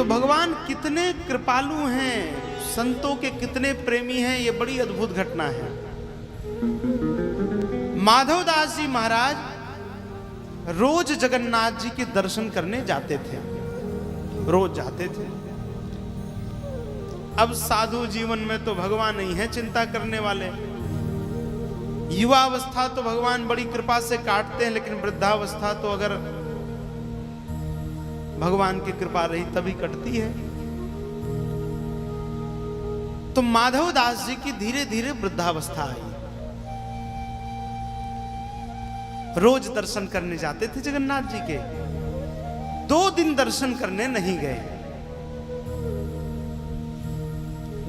भगवान कितने कृपालु हैं, संतों के कितने प्रेमी हैं, ये बड़ी अद्भुत घटना है। माधवदास जी महाराज रोज जगन्नाथ जी के दर्शन करने जाते थे, रोज जाते थे। अब साधु जीवन में तो भगवान नहीं है चिंता करने वाले। युवा अवस्था तो भगवान बड़ी कृपा से काटते हैं, लेकिन वृद्धावस्था तो अगर भगवान की कृपा रही तभी कटती है। तो माधवदास जी की धीरे धीरे वृद्धावस्था आई। रोज दर्शन करने जाते थे जगन्नाथ जी के। 2 दिन दर्शन करने नहीं गए,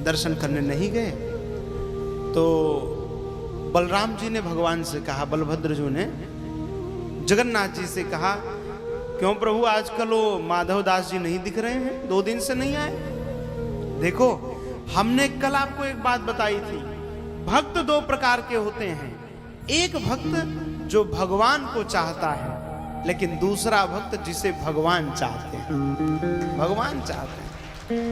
दर्शन करने नहीं गए तो बलराम जी ने भगवान से कहा, बलभद्र जी ने जगन्नाथ जी से कहा, क्यों प्रभु आजकल वो माधवदास जी नहीं दिख रहे हैं, 2 दिन से नहीं आए। देखो हमने कल आपको एक बात बताई थी, भक्त 2 प्रकार के होते हैं। एक भक्त जो भगवान को चाहता है, लेकिन दूसरा भक्त जिसे भगवान चाहते हैं, भगवान चाहते हैं।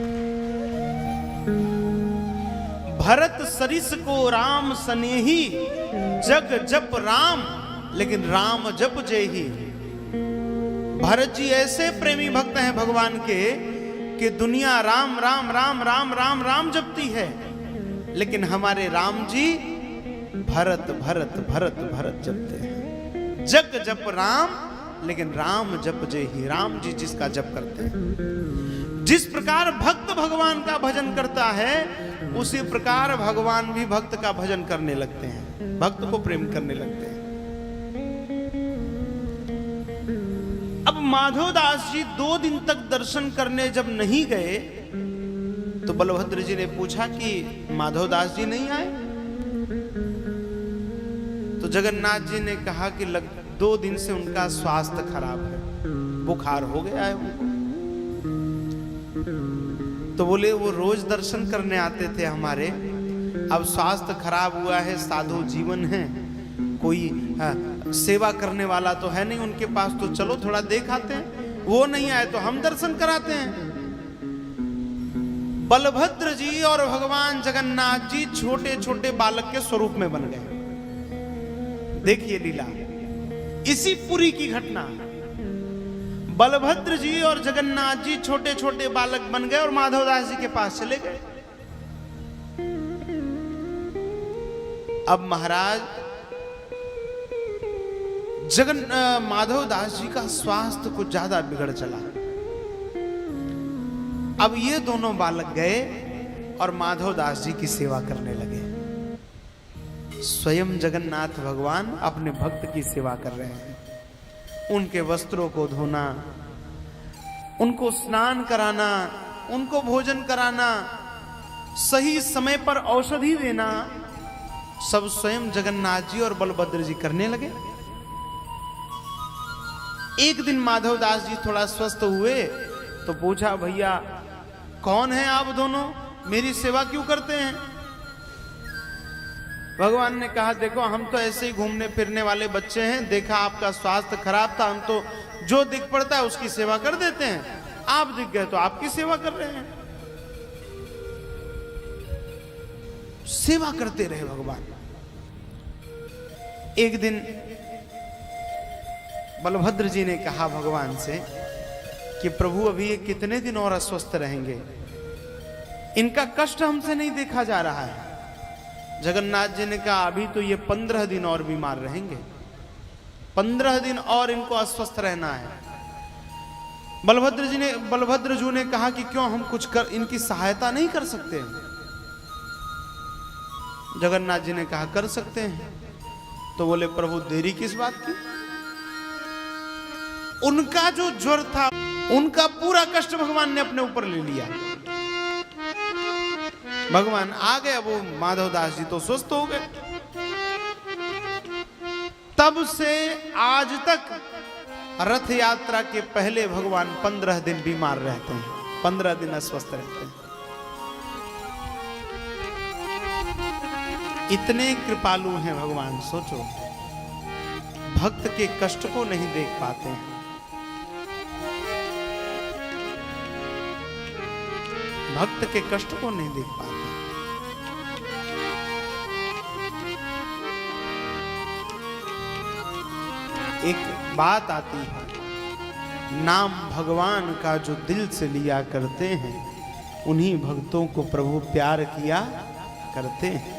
भरत सरिस को राम सनेही, जग जप राम लेकिन राम जप जेही। भरत जी ऐसे प्रेमी भक्त हैं भगवान के कि दुनिया राम राम राम राम राम राम जपती है, लेकिन हमारे राम जी भरत भरत भरत भरत जपते हैं। जग जप राम लेकिन राम जप जेही, राम जी जिसका जप करते हैं। जिस प्रकार भक्त भगवान का भजन करता है, उसी प्रकार भगवान भी भक्त का भजन करने लगते हैं, भक्त को प्रेम करने लगते हैं। अब माधवदास जी 2 दिन तक दर्शन करने जब नहीं गए तो बलभद्र जी ने पूछा कि माधवदास जी नहीं आए। तो जगन्नाथ जी ने कहा कि 2 दिन से उनका स्वास्थ्य खराब है, बुखार हो गया है उनको। तो बोले वो रोज दर्शन करने आते थे हमारे, अब स्वास्थ्य खराब हुआ है, साधु जीवन है, कोई सेवा करने वाला तो है नहीं उनके पास, तो चलो थोड़ा देख आते हैं। वो नहीं आए तो हम दर्शन कराते हैं। बलभद्र जी और भगवान जगन्नाथ जी छोटे छोटे बालक के स्वरूप में बन गए। देखिए लीला, इसी पुरी की घटना। बलभद्र जी और जगन्नाथ जी छोटे छोटे बालक बन गए और माधवदास जी के पास चले गए। अब महाराज माधवदास जी का स्वास्थ्य कुछ ज्यादा बिगड़ चला। अब ये दोनों बालक गए और माधवदास जी की सेवा करने लगे। स्वयं जगन्नाथ भगवान अपने भक्त की सेवा कर रहे हैं, उनके वस्त्रों को धोना, उनको स्नान कराना, उनको भोजन कराना, सही समय पर औषधि देना, सब स्वयं जगन्नाथ जी और बलभद्र जी करने लगे। एक दिन माधवदास जी थोड़ा स्वस्थ हुए तो पूछा, भैया कौन है आप दोनों, मेरी सेवा क्यों करते हैं? भगवान ने कहा, देखो हम तो ऐसे ही घूमने फिरने वाले बच्चे हैं, देखा आपका स्वास्थ्य खराब था, हम तो जो दिख पड़ता है उसकी सेवा कर देते हैं, आप दिख गए तो आपकी सेवा कर रहे हैं। सेवा करते रहे भगवान। एक दिन बलभद्र जी ने कहा भगवान से कि प्रभु अभी ये कितने दिन और अस्वस्थ रहेंगे, इनका कष्ट हमसे नहीं देखा जा रहा है। जगन्नाथ जी ने कहा, अभी तो ये 15 दिन और बीमार रहेंगे, 15 दिन और इनको अस्वस्थ रहना है। बलभद्र जी ने कहा कि क्यों हम कुछ कर इनकी सहायता नहीं कर सकते? जगन्नाथ जी ने कहा कर सकते हैं। तो बोले, प्रभु देरी किस बात की? उनका जो ज्वर था, उनका पूरा कष्ट भगवान ने अपने ऊपर ले लिया। भगवान आ गए, वो माधवदास जी तो स्वस्थ हो गए। तब से आज तक रथ यात्रा के पहले भगवान 15 दिन बीमार रहते हैं, 15 दिन अस्वस्थ रहते हैं। इतने कृपालु हैं भगवान, सोचो भक्त के कष्ट को नहीं देख पाते हैं। भक्त के कष्ट को नहीं देख पाते। एक बात आती है, नाम भगवान का जो दिल से लिया करते हैं, उन्हीं भक्तों को प्रभु प्यार किया करते हैं।